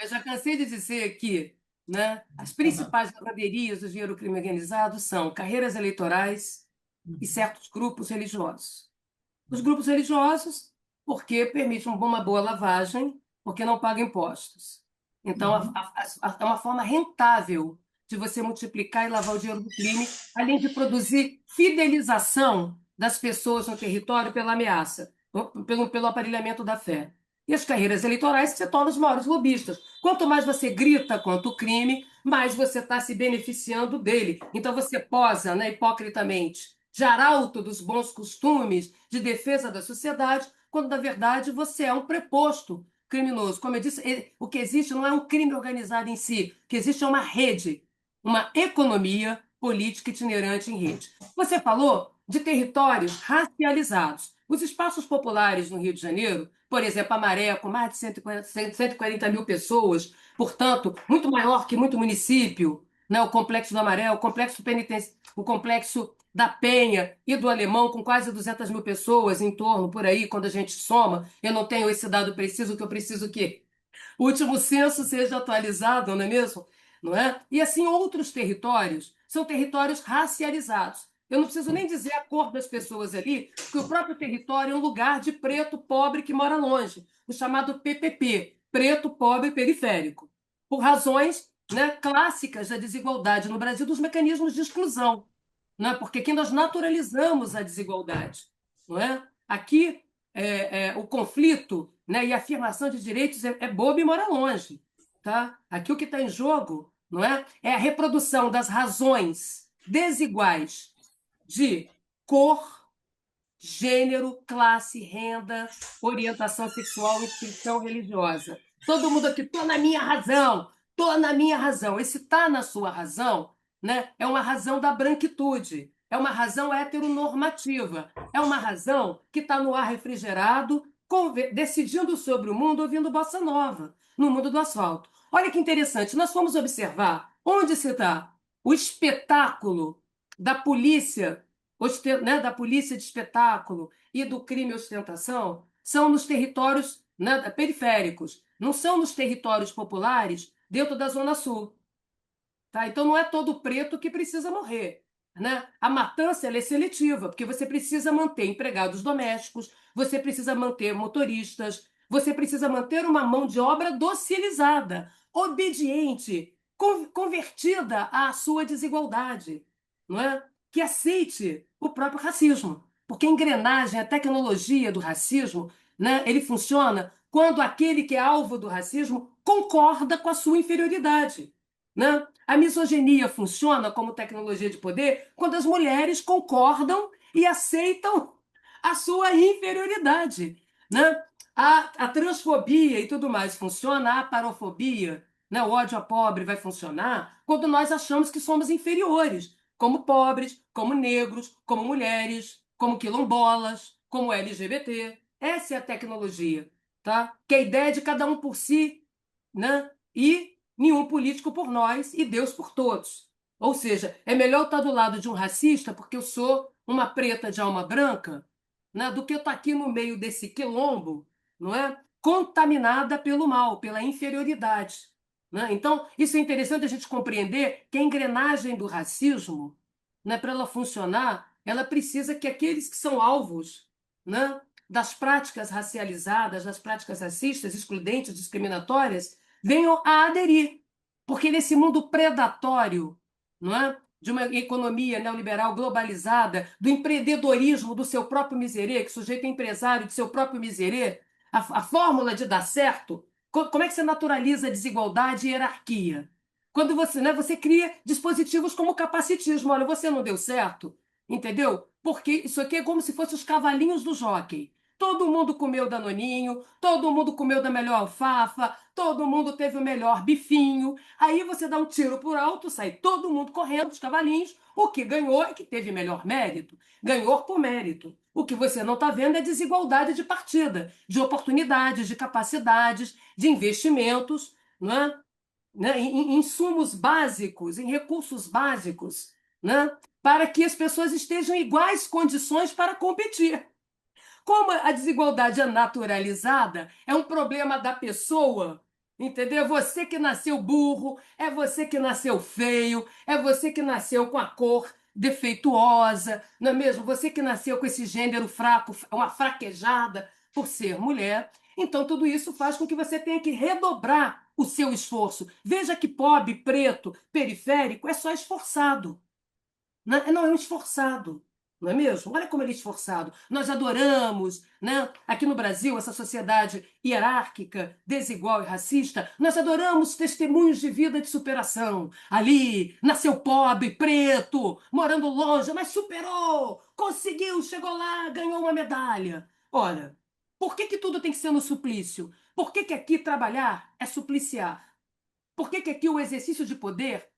Eu já cansei de dizer que, né, as principais lavanderias do dinheiro crime organizado são carreiras eleitorais e certos grupos religiosos. Os grupos religiosos, porque permitem uma boa lavagem, porque não pagam impostos. Então, Uhum. é uma forma rentável de você multiplicar e lavar o dinheiro do crime, além de produzir fidelização das pessoas no território pela ameaça, pelo aparelhamento da fé. E as carreiras eleitorais se tornam os maiores lobistas. Quanto mais você grita contra o crime, mais você está se beneficiando dele. Então você posa, né, hipocritamente, de arauto dos bons costumes, de defesa da sociedade, quando na verdade você é um preposto criminoso. Como eu disse, o que existe não é um crime organizado em si, o que existe é uma rede, uma economia política itinerante em rede. Você falou de territórios racializados. Os espaços populares no Rio de Janeiro, por exemplo, a Maré, com mais de 140 mil pessoas, portanto, muito maior que muito município, né? O Complexo da Maré, o Complexo Penitenciário, o Complexo da Penha e do Alemão, com quase 200 mil pessoas em torno, por aí, quando a gente soma. Eu não tenho esse dado preciso, que eu preciso que o último censo seja atualizado, não é mesmo? Não é? E assim, outros territórios são territórios racializados. Eu não preciso nem dizer a cor das pessoas ali, porque o próprio território é um lugar de preto pobre que mora longe, o chamado PPP, preto pobre periférico, por razões, né, clássicas da desigualdade no Brasil, dos mecanismos de exclusão, não é? Porque aqui nós naturalizamos a desigualdade, não é? Aqui o conflito, né, e a afirmação de direitos é bobo e mora longe, tá? Aqui o que está em jogo, não é? É a reprodução das razões desiguais de cor, gênero, classe, renda, orientação sexual, inscrição religiosa. Todo mundo aqui, tô na minha razão, tô na minha razão. Esse tá na sua razão, né? É uma razão da branquitude, é uma razão heteronormativa, é uma razão que está no ar refrigerado, decidindo sobre o mundo, ouvindo bossa nova, no mundo do asfalto. Olha que interessante, nós fomos observar onde se dá o espetáculo da polícia, né, da polícia de espetáculo e do crime ostentação, são nos territórios, né, periféricos, não são nos territórios populares dentro da Zona Sul. Tá? Então não é todo preto que precisa morrer. Né? A matança ela é seletiva, porque você precisa manter empregados domésticos, você precisa manter motoristas, você precisa manter uma mão de obra docilizada, obediente, convertida à sua desigualdade, não é? Que aceite o próprio racismo. Porque a engrenagem, a tecnologia do racismo, né, ele funciona quando aquele que é alvo do racismo concorda com a sua inferioridade. Né? A misoginia funciona como tecnologia de poder quando as mulheres concordam e aceitam a sua inferioridade. Né? A transfobia e tudo mais funciona, a parofobia, né? O ódio a pobre vai funcionar quando nós achamos que somos inferiores, como pobres, como negros, como mulheres, como quilombolas, como LGBT. Essa é a tecnologia, tá? Que é a ideia de cada um por si, né? E nenhum político por nós e Deus por todos. Ou seja, é melhor eu estar do lado de um racista porque eu sou uma preta de alma branca, né, do que eu estar aqui no meio desse quilombo, não é? Contaminada pelo mal, pela inferioridade. Né? Então, isso é interessante a gente compreender que a engrenagem do racismo, né, para ela funcionar, ela precisa que aqueles que são alvos, né, das práticas racializadas, das práticas racistas, excludentes, discriminatórias, venham a aderir. Porque nesse mundo predatório, não é? De uma economia neoliberal globalizada, do empreendedorismo do seu próprio miserê, que o sujeito é empresário de seu próprio miserê, a fórmula de dar certo, como é que você naturaliza a desigualdade e hierarquia? Quando você, né, você cria dispositivos como o capacitismo. Olha, você não deu certo, entendeu? Porque isso aqui é como se fossem os cavalinhos do jockey. Todo mundo comeu danoninho, todo mundo comeu da melhor alfafa, todo mundo teve o melhor bifinho. Aí você dá um tiro por alto, sai todo mundo correndo, os cavalinhos. O que ganhou é que teve melhor mérito, ganhou por mérito. O que você não está vendo é desigualdade de partida, de oportunidades, de capacidades, de investimentos, não é? Né? Em insumos básicos, em recursos básicos, né? Para que as pessoas estejam em iguais condições para competir. Como a desigualdade é naturalizada, é um problema da pessoa, Entendeu? É você que nasceu burro, é você que nasceu feio, é você que nasceu com a cor defeituosa, não é mesmo? Você que nasceu com esse gênero fraco, uma fraquejada por ser mulher. Então, tudo isso faz com que você tenha que redobrar o seu esforço. Veja que pobre, preto, periférico é só esforçado. Não é um esforçado, não é mesmo? Olha como ele é esforçado. Nós adoramos, né? Aqui no Brasil, essa sociedade hierárquica, desigual e racista, nós adoramos testemunhos de vida de superação. Ali, nasceu pobre, preto, morando longe, mas superou, conseguiu, chegou lá, ganhou uma medalha. Olha, por que que tudo tem que ser no suplício? Por que que aqui trabalhar é supliciar? Por que que aqui o exercício de poder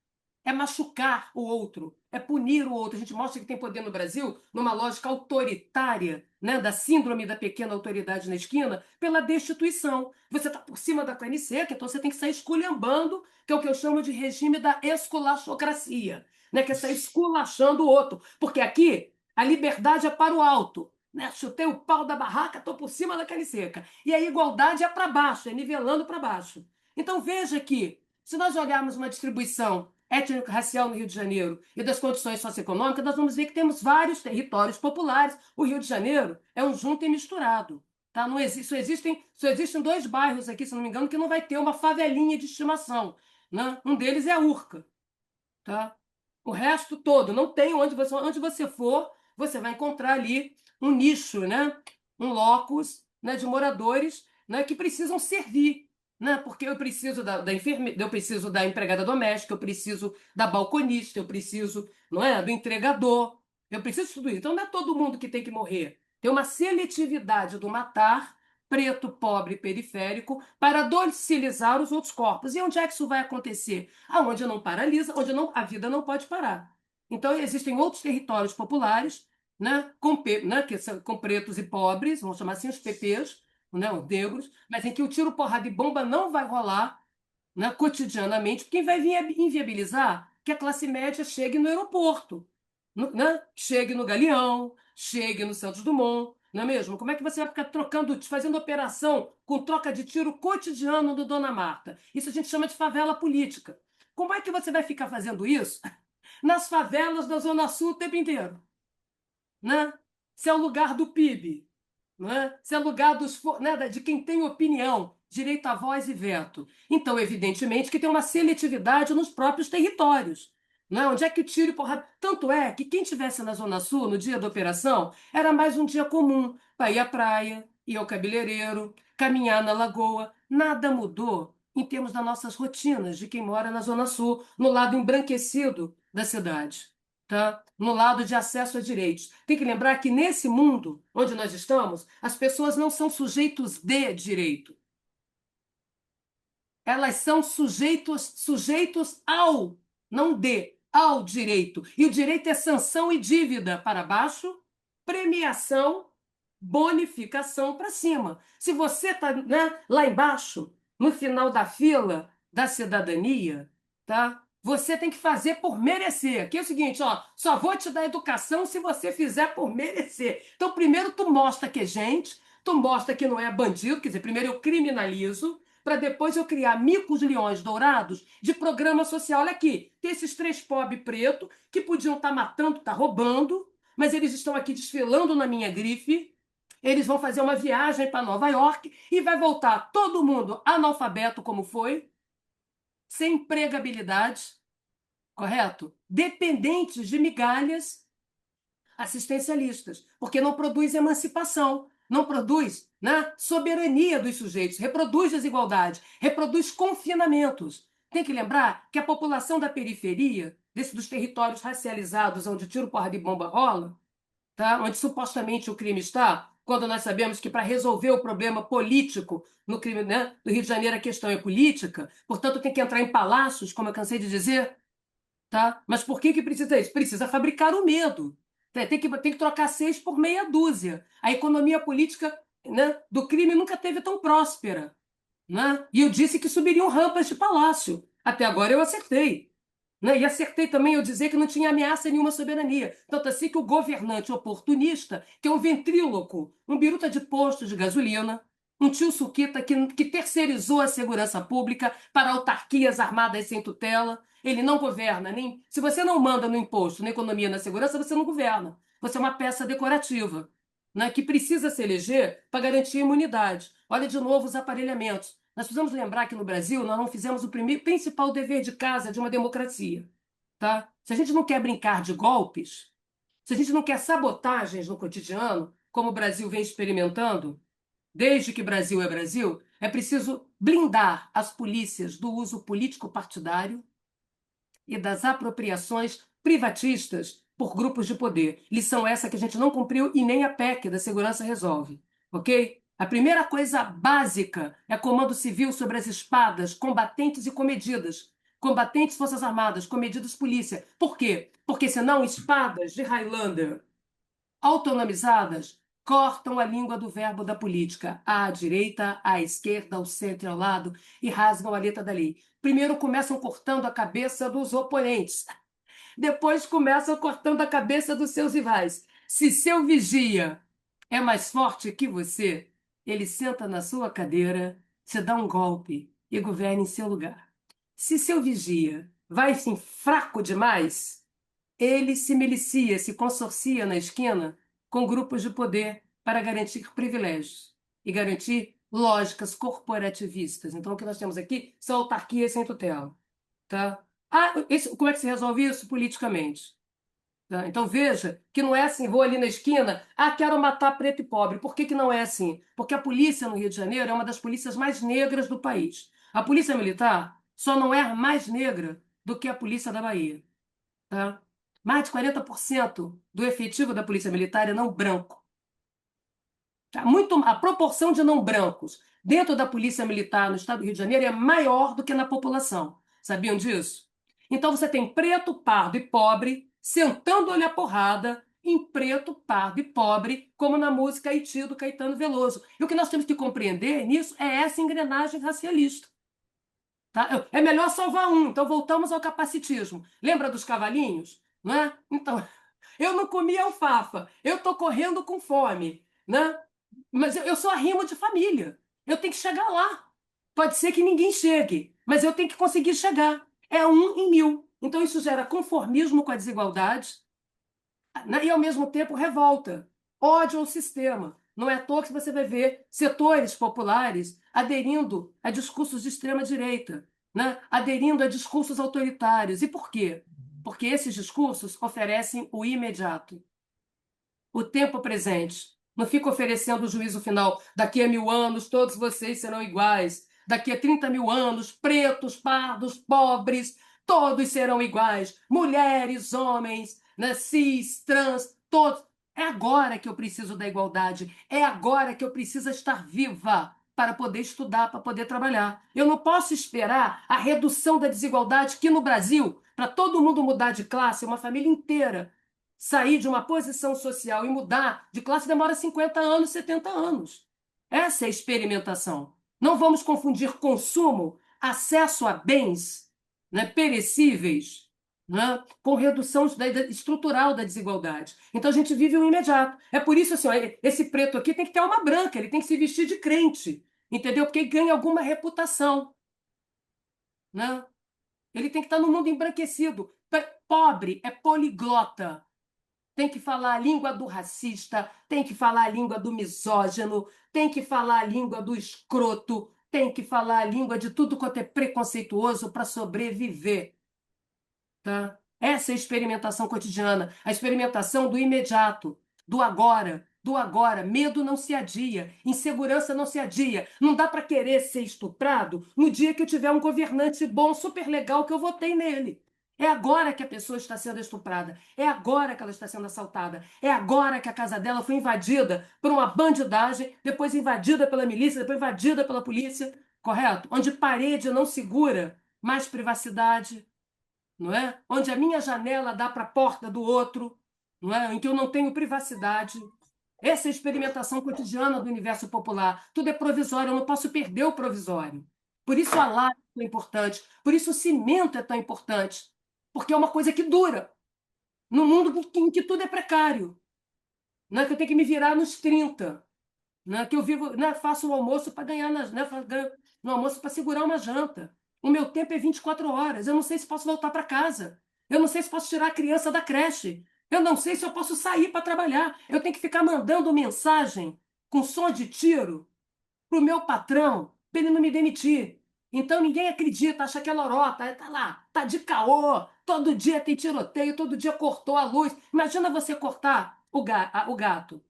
é machucar o outro, é punir o outro? A gente mostra que tem poder no Brasil numa lógica autoritária, né, da síndrome da pequena autoridade na esquina, pela destituição. Você está por cima da carne seca, então você tem que sair esculhambando, que é o que eu chamo de regime da esculachocracia, né, que é sair esculachando o outro. Porque aqui a liberdade é para o alto. Né? Chutei o pau da barraca, estou por cima da carne seca. E a igualdade é para baixo, é nivelando para baixo. Então veja que, se nós olharmos uma distribuição étnico-racial no Rio de Janeiro e das condições socioeconômicas, nós vamos ver que temos vários territórios populares. O Rio de Janeiro é um junto e misturado. Tá? Não existe, só existem dois bairros aqui, se não me engano, que não vai ter uma favelinha de estimação. Né? Um deles é a Urca. Tá? O resto todo não tem. Onde você for, você vai encontrar ali um nicho, né? Um locus, né, de moradores, né, que precisam servir. Né? Porque eu preciso da enfermeira, eu preciso da empregada doméstica, eu preciso da balconista, eu preciso, não é, do entregador, eu preciso de tudo isso. Então não é todo mundo que tem que morrer. Tem uma seletividade do matar, preto, pobre, periférico, para docilizar os outros corpos. E onde é que isso vai acontecer? Aonde não paralisa, onde não, a vida não pode parar. Então, existem outros territórios populares, né, né, que são com pretos e pobres, vamos chamar assim os PPs, né, os negros, mas em que o tiro, porrada e bomba não vai rolar, né, cotidianamente, porque vai inviabilizar que a classe média chegue no aeroporto, né? Chegue no Galeão, chegue no Santos Dumont, não é mesmo? Como é que você vai ficar trocando, fazendo operação com troca de tiro cotidiano do Dona Marta? Isso a gente chama de favela política. Como é que você vai ficar fazendo isso nas favelas da Zona Sul o tempo inteiro? Né? Se é o lugar do PIB, né? Se é lugar né, de quem tem opinião, direito à voz e veto. Então, evidentemente, que tem uma seletividade nos próprios territórios. Né? Onde é que tiro e porrada? Tanto é que quem estivesse na Zona Sul, no dia da operação, era mais um dia comum para ir à praia, ir ao cabeleireiro, caminhar na lagoa. Nada mudou em termos das nossas rotinas de quem mora na Zona Sul, no lado embranquecido da cidade. Tá? No lado de acesso a direitos. Tem que lembrar que nesse mundo onde nós estamos, as pessoas não são sujeitos de direito. Elas são sujeitos ao, não de, ao direito. E o direito é sanção e dívida para baixo, premiação, bonificação para cima. Se você está, né, lá embaixo, no final da fila da cidadania, tá? Você tem que fazer por merecer. Que é o seguinte, ó, só vou te dar educação se você fizer por merecer. Então, primeiro tu mostra que é gente, tu mostra que não é bandido, quer dizer, primeiro eu criminalizo, para depois eu criar micos leões dourados de programa social. Olha aqui, tem esses três pobres pretos que podiam estar matando, estar roubando, mas eles estão aqui desfilando na minha grife. Eles vão fazer uma viagem para Nova York e vai voltar todo mundo analfabeto como foi, sem empregabilidade, correto? Dependentes de migalhas assistencialistas, porque não produz emancipação, não produz, né, soberania dos sujeitos, reproduz desigualdade, reproduz confinamentos. Tem que lembrar que a população da periferia, dos territórios racializados, onde tiro, porra de bomba rola, tá? Onde supostamente o crime está, quando nós sabemos que para resolver o problema político no crime, né, do Rio de Janeiro a questão é política, portanto tem que entrar em palácios, como eu cansei de dizer, tá? Mas por que que precisa isso? Precisa fabricar o medo. Tem que trocar seis por meia dúzia. A economia política, né, do crime nunca teve tão próspera. Né? E eu disse que subiriam rampas de palácio. Até agora eu acertei. Né? E acertei também eu dizer que não tinha ameaça nenhuma à soberania. Tanto assim que o governante oportunista, que é um ventríloco, um biruta de posto de gasolina, Um tio Suquita que terceirizou a segurança pública para autarquias armadas sem tutela. Ele não governa, nem. Se você não manda no imposto, na economia, na segurança, você não governa. Você é uma peça decorativa, né, que precisa se eleger para garantir imunidade. Olha de novo os aparelhamentos. Nós precisamos lembrar que no Brasil nós não fizemos o principal dever de casa de uma democracia. Tá? Se a gente não quer brincar de golpes, se a gente não quer sabotagens no cotidiano, como o Brasil vem experimentando, desde que Brasil é Brasil, é preciso blindar as polícias do uso político partidário e das apropriações privatistas por grupos de poder. Lição essa que a gente não cumpriu e nem a PEC da segurança resolve, ok? A primeira coisa básica é comando civil sobre as espadas, combatentes e comedidas. Combatentes, Forças Armadas, comedidos, polícia. Por quê? Porque senão espadas de Highlander autonomizadas cortam a língua do verbo da política, à direita, à esquerda, ao centro e ao lado, e rasgam a letra da lei. Primeiro começam cortando a cabeça dos oponentes, depois começam cortando a cabeça dos seus rivais. Se seu vigia é mais forte que você, ele senta na sua cadeira, te dá um golpe e governa em seu lugar. Se seu vigia vai sim fraco demais, ele se milicia, se consorcia na esquina com grupos de poder para garantir privilégios e garantir lógicas corporativistas. Então, o que nós temos aqui são autarquias sem tutela. Tá? Como é que se resolve isso politicamente? Tá? Então, veja que não é assim, vou ali na esquina, quero matar preto e pobre. Por que que não é assim? Porque a polícia no Rio de Janeiro é uma das polícias mais negras do país. A polícia militar só não é mais negra do que a polícia da Bahia. Tá? Mais de 40% do efetivo da Polícia Militar é não branco. Tá? A proporção de não brancos dentro da Polícia Militar no estado do Rio de Janeiro é maior do que na população. Sabiam disso? Então você tem preto, pardo e pobre sentando-lhe a porrada em preto, pardo e pobre, como na música Haiti do Caetano Veloso. E o que nós temos que compreender nisso é essa engrenagem racialista. Tá? É melhor salvar um. Então voltamos ao capacitismo. Lembra dos cavalinhos? Não é? Então, eu não comi alfafa, eu estou correndo com fome, né? Mas eu sou arrimo de família. Eu tenho que chegar lá. Pode ser que ninguém chegue, mas eu tenho que conseguir chegar. É 1 em 1000. Então isso gera conformismo com a desigualdade, né? E ao mesmo tempo revolta, ódio ao sistema. Não é à toa que você vai ver setores populares aderindo a discursos de extrema direita, né? Aderindo a discursos autoritários. E por quê? Porque esses discursos oferecem o imediato, o tempo presente. Não fica oferecendo o juízo final. Daqui a 1000 anos, todos vocês serão iguais. Daqui a 30 mil anos, pretos, pardos, pobres, todos serão iguais. Mulheres, homens, né, cis, trans, todos. É agora que eu preciso da igualdade. É agora que eu preciso estar viva para poder estudar, para poder trabalhar. Eu não posso esperar a redução da desigualdade que no Brasil, para todo mundo mudar de classe, uma família inteira sair de uma posição social e mudar de classe demora 50 anos, 70 anos. Essa é a experimentação. Não vamos confundir consumo, acesso a bens, né, perecíveis, né, com redução estrutural da desigualdade. Então a gente vive o imediato. É por isso assim, ó, esse preto aqui tem que ter alma branca, ele tem que se vestir de crente, entendeu? Porque ele ganha alguma reputação, né? Ele tem que estar no mundo embranquecido. Pobre é poliglota, tem que falar a língua do racista, tem que falar a língua do misógino, tem que falar a língua do escroto, tem que falar a língua de tudo quanto é preconceituoso para sobreviver. Tá? Essa é a experimentação cotidiana, a experimentação do imediato, do agora. Do agora, medo não se adia, insegurança não se adia. Não dá para querer ser estuprado no dia que eu tiver um governante bom, super legal, que eu votei nele. É agora que a pessoa está sendo estuprada. É agora que ela está sendo assaltada. É agora que a casa dela foi invadida por uma bandidagem, depois invadida pela milícia, depois invadida pela polícia, correto? Onde parede não segura mais privacidade, não é? Onde a minha janela dá para a porta do outro, não é? Em que eu não tenho privacidade. Essa é a experimentação cotidiana do universo popular. Tudo é provisório, eu não posso perder o provisório. Por isso a laje é tão importante, por isso o cimento é tão importante, porque é uma coisa que dura, num mundo em que tudo é precário. Não é que eu tenho que me virar nos 30. né? Que eu vivo, né? Faço o almoço para ganhar, né? Ganho no almoço para segurar uma janta. O meu tempo é 24 horas. Eu não sei se posso voltar para casa. Eu não sei se posso tirar a criança da creche. Eu não sei se eu posso sair para trabalhar. Eu tenho que ficar mandando mensagem com som de tiro para o meu patrão, para ele não me demitir. Então ninguém acredita, acha que é lorota, tá lá, tá de caô, todo dia tem tiroteio, todo dia cortou a luz. Imagina você cortar o gato.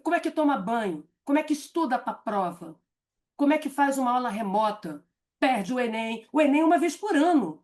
Como é que toma banho? Como é que estuda para a prova? Como é que faz uma aula remota? Perde o Enem. O Enem uma vez por ano.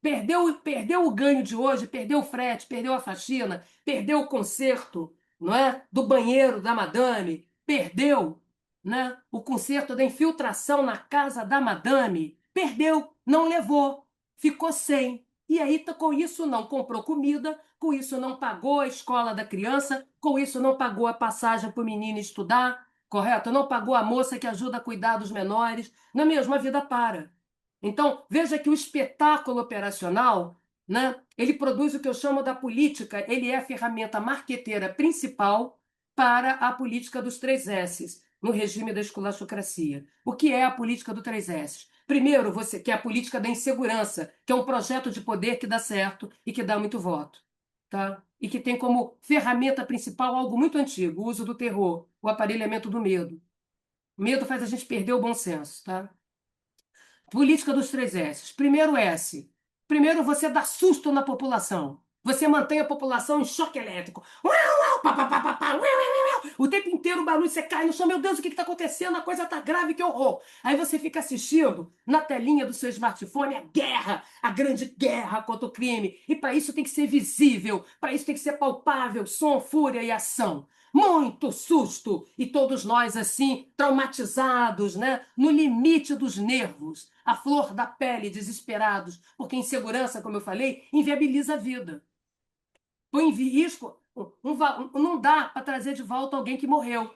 Perdeu o ganho de hoje, perdeu o frete, perdeu a faxina, perdeu o conserto, não é? Do banheiro da madame, perdeu, né? O conserto da infiltração na casa da madame, perdeu, não levou, ficou sem. E aí, com isso, não comprou comida, com isso, não pagou a escola da criança, com isso, não pagou a passagem para o menino estudar, correto? Não pagou a moça que ajuda a cuidar dos menores. Na mesma vida para. Então, veja que o espetáculo operacional, né, ele produz o que eu chamo da política, ele é a ferramenta marqueteira principal para a política dos três S's, no regime da esculachocracia. O que é a política dos três S's? Primeiro, você que é a política da insegurança, que é um projeto de poder que dá certo e que dá muito voto, tá? E que tem como ferramenta principal algo muito antigo, o uso do terror, o aparelhamento do medo. O medo faz a gente perder o bom senso, tá? Política dos três S's. Primeiro S. Primeiro, você dá susto na população. Você mantém a população em choque elétrico. Uau, uau, pá, pá, pá, pá, pá, uau, uau, uau. O tempo inteiro o barulho, você cai no chão. Meu Deus, o que está acontecendo? A coisa está grave, que horror. Aí você fica assistindo na telinha do seu smartphone a guerra, a grande guerra contra o crime. E para isso tem que ser visível, para isso tem que ser palpável, som, fúria e ação. Muito susto! E todos nós, assim, traumatizados, né? No limite dos nervos, à flor da pele, desesperados, porque insegurança, como eu falei, inviabiliza a vida. Põe em risco. Não dá para trazer de volta alguém que morreu.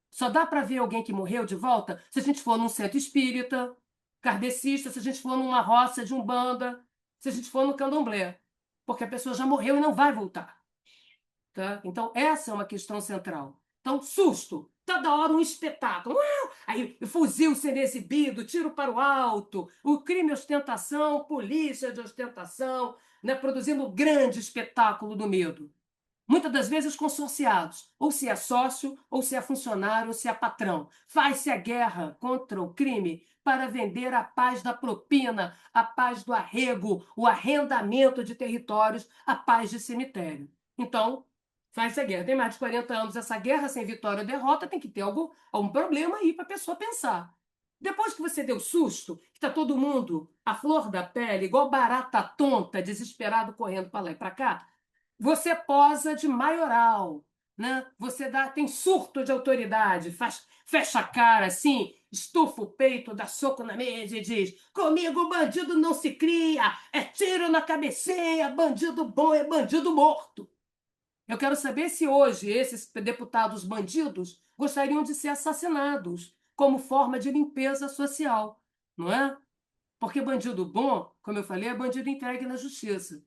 Só dá para ver alguém que morreu de volta se a gente for num centro espírita, kardecista, se a gente for numa roça de umbanda, se a gente for no candomblé. Porque a pessoa já morreu e não vai voltar. Tá? Então, essa é uma questão central. Então, susto, toda hora um espetáculo. Uau! Aí, fuzil sendo exibido, tiro para o alto, o crime ostentação, polícia de ostentação, né? Produzindo um grande espetáculo do medo. Muitas das vezes consorciados, ou se é sócio, ou se é funcionário, ou se é patrão. Faz-se a guerra contra o crime para vender a paz da propina, a paz do arrego, o arrendamento de territórios, a paz de cemitério. Então, faz-se a guerra. Tem mais de 40 anos essa guerra sem vitória ou derrota, tem que ter algum problema aí para a pessoa pensar. Depois que você deu susto, que está todo mundo à flor da pele, igual barata tonta, desesperado, correndo para lá e para cá, você posa de maioral, né? Você tem surto de autoridade, fecha a cara assim, estufa o peito, dá soco na mesa e diz: comigo bandido não se cria, é tiro na cabeceira, bandido bom é bandido morto. Eu quero saber se hoje esses deputados bandidos gostariam de ser assassinados como forma de limpeza social, não é? Porque bandido bom, como eu falei, é bandido entregue na justiça.